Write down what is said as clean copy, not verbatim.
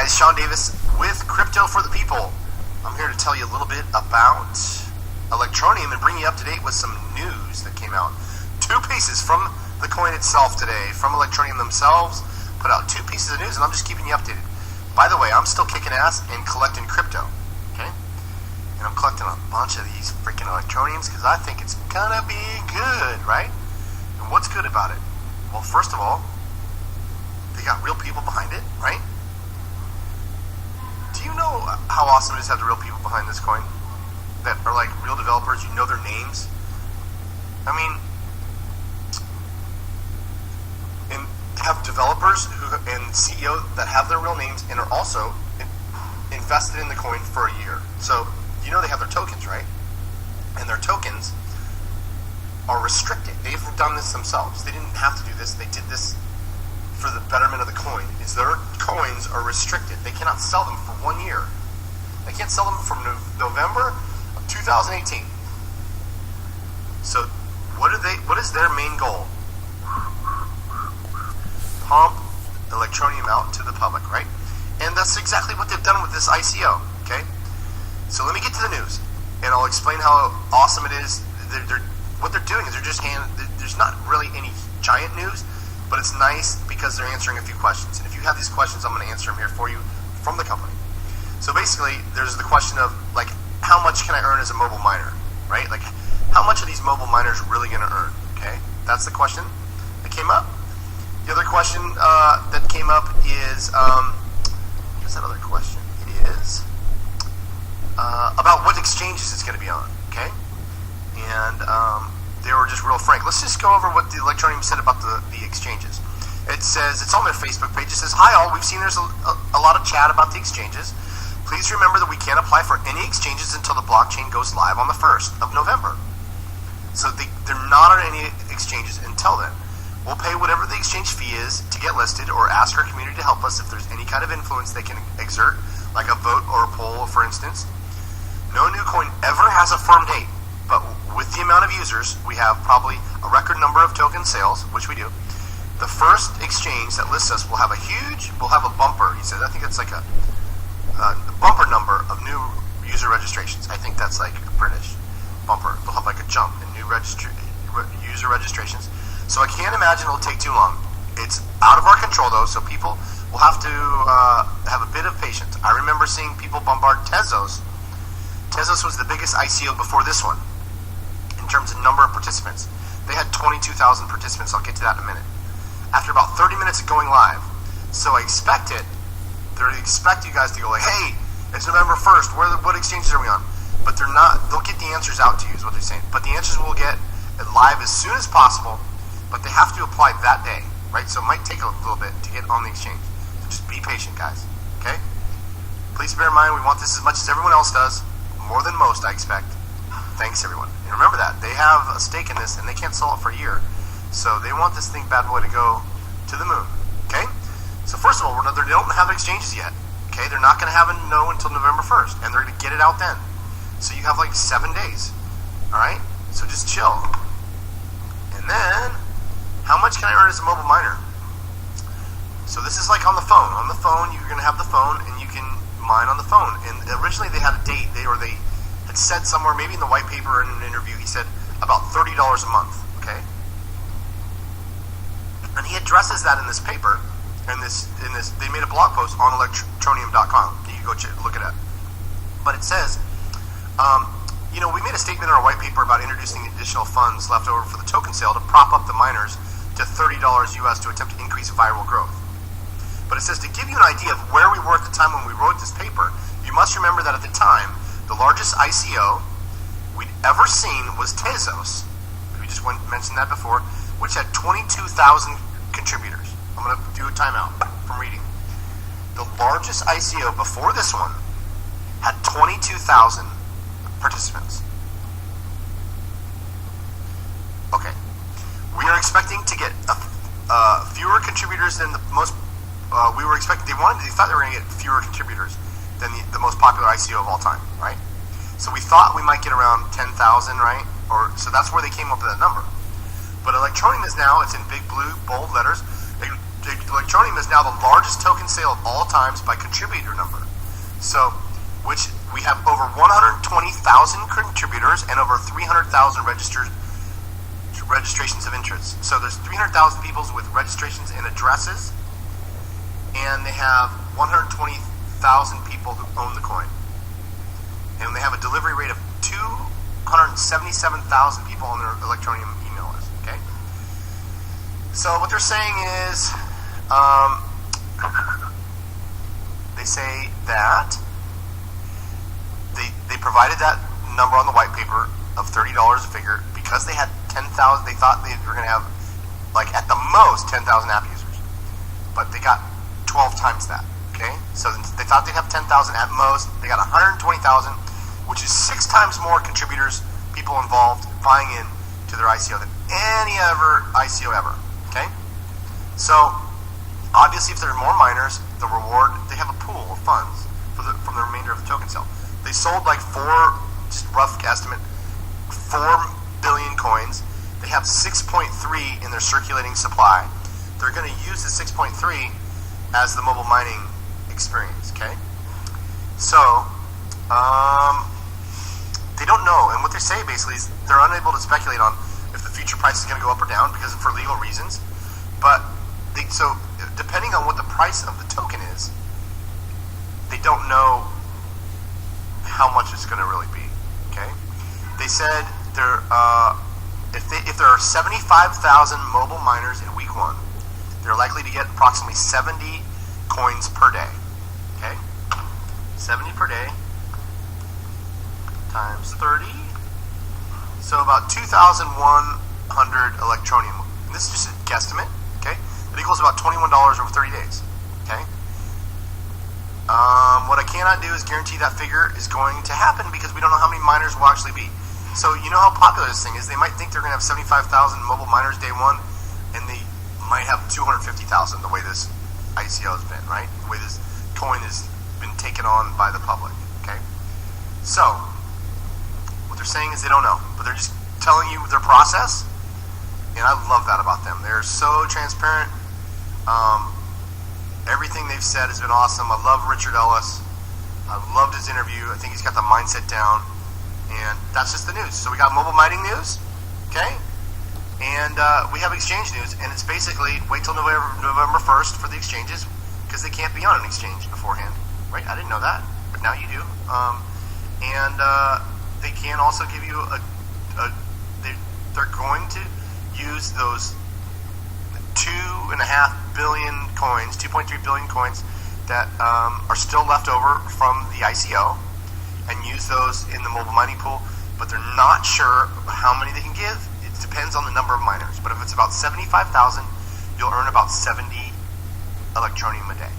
guys, Sean Davis with Crypto for the People. I'm here to tell you a little bit about Electroneum and bring you up to date with some news that came out. 2 pieces from the coin itself today, from Electroneum themselves, put out 2 pieces of news, and I'm just keeping you updated. By the way, I'm still kicking ass and collecting crypto, okay? And I'm collecting a bunch of these freaking Electroneums because I think it's gonna be good, right? And what's good about it? Well, first of all, they got real people behind it, right? Do you know how awesome it is to have the real people behind this coin? That are like real developers, you know their names. I mean, and have developers and CEOs that have their real names and are also invested in the coin for a year. So, you know they have their tokens, right? And their tokens are restricted. They've done this themselves. They didn't have to do this. They did this for the betterment of the coin. Is their coins are restricted. They cannot sell them for 1 year. They can't sell them from November of 2018. So what is their main goal? Pump Electroneum out to the public, right? And that's exactly what they've done with this ICO, okay? So let me get to the news, and I'll explain how awesome it is. What they're doing is there's not really any giant news, but it's nice because they're answering a few questions. And if you have these questions, I'm going to answer them here for you from the company. So basically, there's the question of, like, how much can I earn as a mobile miner, right? Like, how much are these mobile miners really going to earn, okay? That's the question that came up. The other question that came up is, what's that other question? It is about what exchanges it's going to be on, okay? And they were just real frank. Let's just go over what the Electroneum said about the exchanges. It says, it's on their Facebook page. It says, hi all, we've seen there's a lot of chat about the exchanges. Please remember that we can't apply for any exchanges until the blockchain goes live on the 1st of November. So they're not on any exchanges until then. We'll pay whatever the exchange fee is to get listed or ask our community to help us if there's any kind of influence they can exert, like a vote or a poll, for instance. No new coin ever has a firm date, but with the amount of users, we have probably a record number of token sales, which we do. The first exchange that lists us will have a bumper, he said. I think that's like a bumper number of new user registrations. I think that's like a British bumper. They'll have like a jump in new user registrations. So I can't imagine it'll take too long. It's out of our control though, so people will have to have a bit of patience. I remember seeing people bombard Tezos. Tezos was the biggest ICO before this one in terms of number of participants. They had 22,000 participants. I'll get to that in a minute. After about 30 minutes of going live. So I expect it. They expect you guys to go like, hey, it's November 1st. What exchanges are we on? But they're not. They'll get the answers out to you is what they're saying. But the answers will get live as soon as possible. But they have to apply that day, right? So it might take a little bit to get on the exchange. So just be patient, guys, okay? Please bear in mind, we want this as much as everyone else does. More than most, I expect. Thanks, everyone. And remember that. They have a stake in this, and they can't sell it for a year. So they want this thing, bad boy, to go to the moon, okay? So first of all, they don't have exchanges yet, okay? They're not going to have a no until November 1st, and they're going to get it out then. So you have like 7 days, all right? So just chill. And then, how much can I earn as a mobile miner? So this is like on the phone. On the phone, you're going to have the phone, and you can mine on the phone. And originally they had a date, they had said somewhere, maybe in the white paper or in an interview, he said about $30 a month, okay? And he addresses that in this paper, in this, they made a blog post on electroneum.com. You can go look at it. But it says, you know, we made a statement in our white paper about introducing additional funds left over for the token sale to prop up the miners to $30 US to attempt to increase viral growth. But it says, to give you an idea of where we were at the time when we wrote this paper, you must remember that at the time, the largest ICO we'd ever seen was Tezos. We just mentioned that before, which had 22,000 contributors. I'm going to do a timeout from reading. The largest ICO before this one had 22,000 participants. Okay. We are expecting to get fewer contributors than the most. They thought they were going to get fewer contributors than the most popular ICO of all time, right? So we thought we might get around 10,000, right? So that's where they came up with that number. But Electroneum is now, it's in big blue, bold letters. Electroneum is now the largest token sale of all times by contributor number. So, which we have over 120,000 contributors and over 300,000 registrations of interest. So there's 300,000 people with registrations and addresses, and they have 120,000 people who own the coin. And they have a delivery rate of 277,000 people on their Electroneum email list. Okay. So what they're saying is, they say that they provided that number on the white paper of $30 a figure because they had 10,000. They thought they were going to have, like, at the most 10,000 app users, but they got 12 times that. Okay, so they thought they'd have 10,000 at most. They got 120,000, which is 6 times more contributors, people involved, buying in to their ICO than any other ICO ever. Okay, so obviously, if there are more miners, the reward, they have a pool of funds from the remainder of the token sale. They sold like just rough estimate, 4 billion coins. They have 6.3 in their circulating supply. They're going to use the 6.3 as the mobile mining experience. Okay, so they don't know, and what they say basically is they're unable to speculate on if the future price is going to go up or down because for legal reasons. But so depending on what the price of the token is, they don't know how much it's going to really be. Okay, they said if there are 75,000 mobile miners in week 1, they're likely to get approximately 70 coins per day. Okay, 70 per day times 30, so about 2,100 Electroneum. And this is just a guesstimate. Okay, it equals about $21 over 30 days. Okay. What I cannot do is guarantee that figure is going to happen because we don't know how many miners will actually be. So you know how popular this thing is. They might think they're going to have 75,000 mobile miners day 1, and they might have 250,000 the way this ICO has been, right? The way this coin has been taken on by the public. Okay. So what they're saying is they don't know, but they're just telling you their process, and I love that about them. They're so transparent. Everything they've said has been awesome. I love Richard Ellis. I loved his interview. I think he's got the mindset down. And that's just the news. So we got mobile mining news, okay? And we have exchange news, and it's basically wait till November 1st for the exchanges because they can't be on an exchange beforehand, right? I didn't know that, but now you do. And they can also give you they're going to use those 2.5 billion coins, 2.3 billion coins that are still left over from the ICO and use those in the mobile mining pool, but they're not sure how many they can give. It depends on the number of miners, but if it's about 75,000, you'll earn about 70 Electroneum a day.